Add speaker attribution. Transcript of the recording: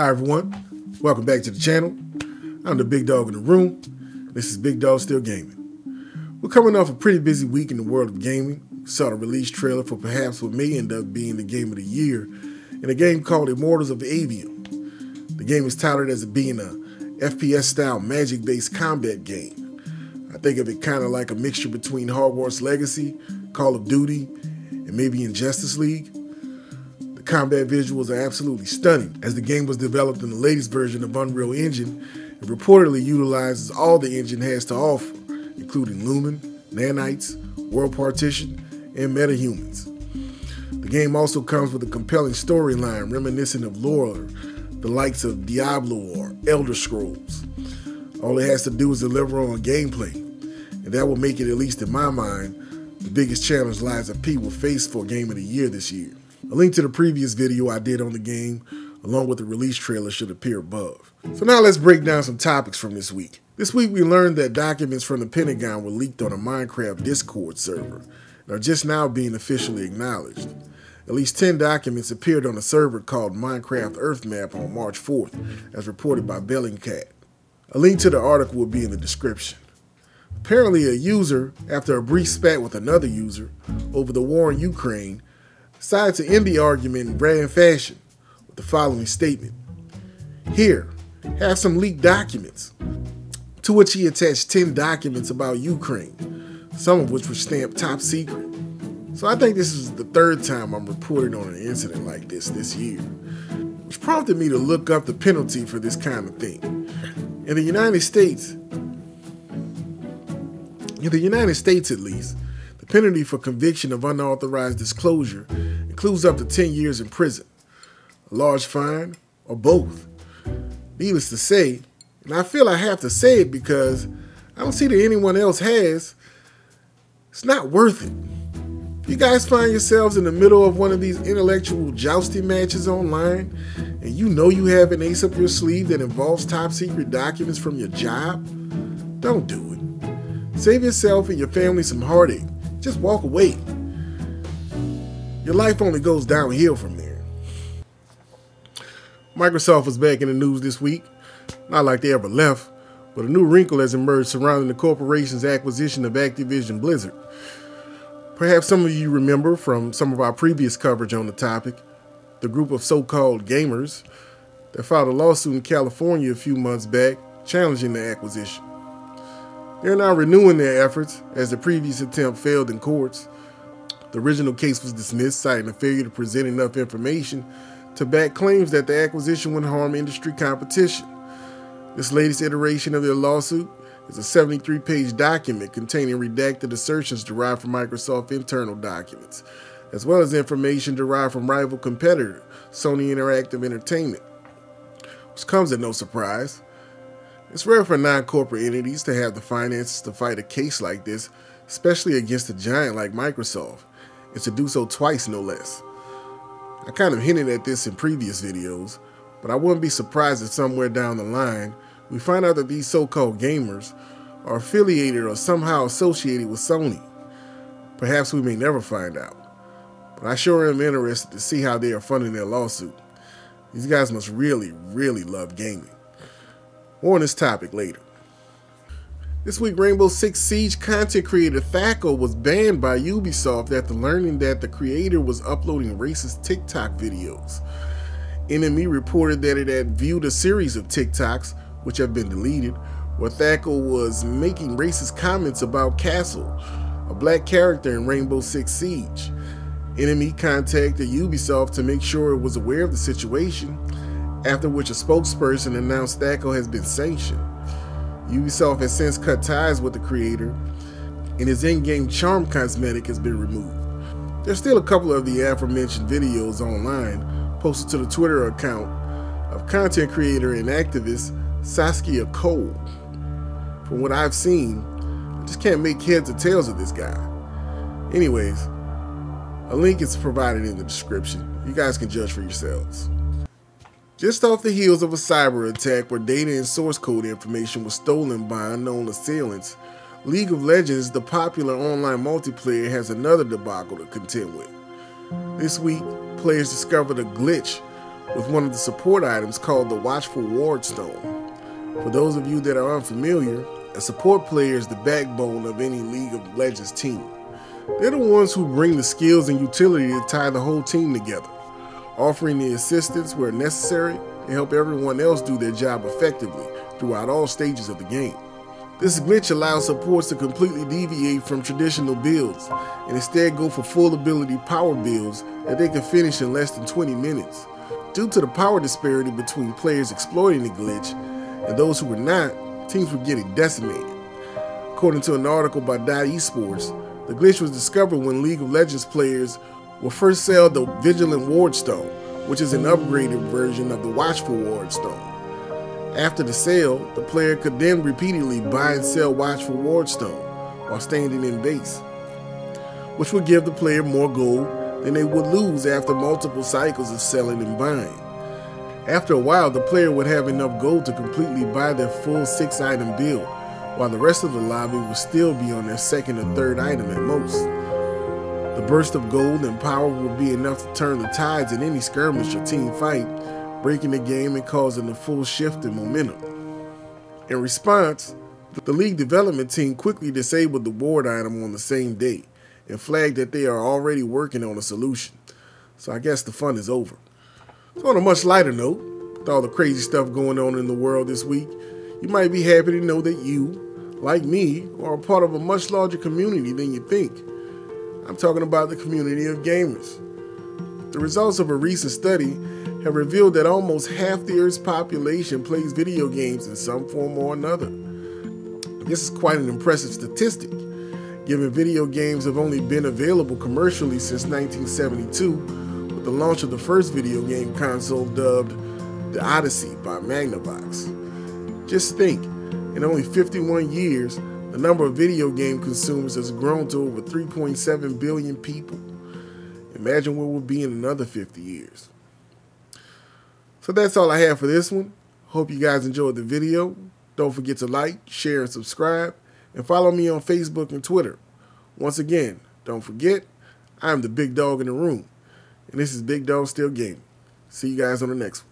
Speaker 1: Hi everyone, welcome back to the channel. I'm the big dog in the room. This is Big Dog Still Gaming. We're coming off a pretty busy week in the world of gaming. We saw the release trailer for perhaps what may end up being the game of the year in a game called Immortals of Avium. The game is touted as being a FPS style magic based combat game. I think of it kind of like a mixture between Hogwarts Legacy, Call of Duty, and maybe Injustice League. The combat visuals are absolutely stunning, as the game was developed in the latest version of Unreal Engine and reportedly utilizes all the engine has to offer, including Lumen, Nanites, World Partition, and metahumans. The game also comes with a compelling storyline reminiscent of lore, the likes of Diablo or Elder Scrolls. All it has to do is deliver on gameplay, and that will make it, at least in my mind, the biggest challenge Liza P will face for Game of the Year this year. A link to the previous video I did on the game, along with the release trailer, should appear above. So now let's break down some topics from this week. This week we learned that documents from the Pentagon were leaked on a Minecraft Discord server and are just now being officially acknowledged. At least 10 documents appeared on a server called Minecraft Earth Map on March 4th, as reported by Bellingcat. A link to the article will be in the description. Apparently a user, after a brief spat with another user over the war in Ukraine, decided to end the argument in grand fashion with the following statement. Here, have some leaked documents. To which he attached 10 documents about Ukraine, some of which were stamped top secret. So I think this is the third time I'm reporting on an incident like this year, which prompted me to look up the penalty for this kind of thing. In the United States at least, the penalty for conviction of unauthorized disclosure includes up to 10 years in prison, a large fine, or both. Needless to say, and I feel I have to say it because I don't see that anyone else has, it's not worth it. If you guys find yourselves in the middle of one of these intellectual jousting matches online, and you know you have an ace up your sleeve that involves top secret documents from your job, don't do it. Save yourself and your family some heartache. Just walk away. Your life only goes downhill from there. Microsoft was back in the news this week. Not like they ever left, but a new wrinkle has emerged surrounding the corporation's acquisition of Activision Blizzard. Perhaps some of you remember from some of our previous coverage on the topic, the group of so-called gamers that filed a lawsuit in California a few months back challenging the acquisition. They're now renewing their efforts as the previous attempt failed in courts. The original case was dismissed, citing a failure to present enough information to back claims that the acquisition would harm industry competition. This latest iteration of their lawsuit is a 73-page document containing redacted assertions derived from Microsoft internal documents, as well as information derived from rival competitor Sony Interactive Entertainment, which comes at no surprise. It's rare for non-corporate entities to have the finances to fight a case like this, especially against a giant like Microsoft, and to do so twice no less. I kind of hinted at this in previous videos, but I wouldn't be surprised if somewhere down the line we find out that these so-called gamers are affiliated or somehow associated with Sony. Perhaps we may never find out, but I sure am interested to see how they are funding their lawsuit. These guys must really, really love gaming. More on this topic later. This week, Rainbow Six Siege content creator Thaco was banned by Ubisoft after learning that the creator was uploading racist TikTok videos. NME reported that it had viewed a series of TikToks, which have been deleted, where Thaco was making racist comments about Castle, a black character in Rainbow Six Siege. NME contacted Ubisoft to make sure it was aware of the situation, after which a spokesperson announced Thaco has been sanctioned. Ubisoft has since cut ties with the creator, and his in-game charm cosmetic has been removed. There's still a couple of the aforementioned videos online, posted to the Twitter account of content creator and activist Saskia Cole. From what I've seen, I just can't make heads or tails of this guy. Anyways, a link is provided in the description. You guys can judge for yourselves. Just off the heels of a cyber attack where data and source code information was stolen by unknown assailants, League of Legends, the popular online multiplayer, has another debacle to contend with. This week, players discovered a glitch with one of the support items called the Watchful Ward Stone. For those of you that are unfamiliar, a support player is the backbone of any League of Legends team. They're the ones who bring the skills and utility to tie the whole team together, offering the assistance where necessary and help everyone else do their job effectively throughout all stages of the game. This glitch allows supports to completely deviate from traditional builds and instead go for full ability power builds that they can finish in less than 20 minutes. Due to the power disparity between players exploiting the glitch and those who were not, teams were getting decimated. According to an article by Esports, the glitch was discovered when League of Legends players will first sell the Vigilant Ward Stone, which is an upgraded version of the Watchful Ward Stone. After the sale, the player could then repeatedly buy and sell Watchful Ward Stone while standing in base, which would give the player more gold than they would lose after multiple cycles of selling and buying. After a while, the player would have enough gold to completely buy their full 6-item build, while the rest of the lobby would still be on their 2nd or 3rd item at most. The burst of gold and power would be enough to turn the tides in any skirmish or team fight, breaking the game and causing a full shift in momentum. In response, the League development team quickly disabled the ward item on the same day and flagged that they are already working on a solution. So I guess the fun is over. So on a much lighter note, with all the crazy stuff going on in the world this week, you might be happy to know that you, like me, are a part of a much larger community than you think. I'm talking about the community of gamers. The results of a recent study have revealed that almost half the Earth's population plays video games in some form or another. This is quite an impressive statistic, given video games have only been available commercially since 1972, with the launch of the first video game console dubbed the Odyssey by Magnavox. Just think, in only 51 years, the number of video game consumers has grown to over 3.7 billion people. Imagine where we'll be in another 50 years. So that's all I have for this one. Hope you guys enjoyed the video. Don't forget to like, share, and subscribe, and follow me on Facebook and Twitter. Once again, don't forget, I'm the big dog in the room, and this is Big Dog Still Gaming. See you guys on the next one.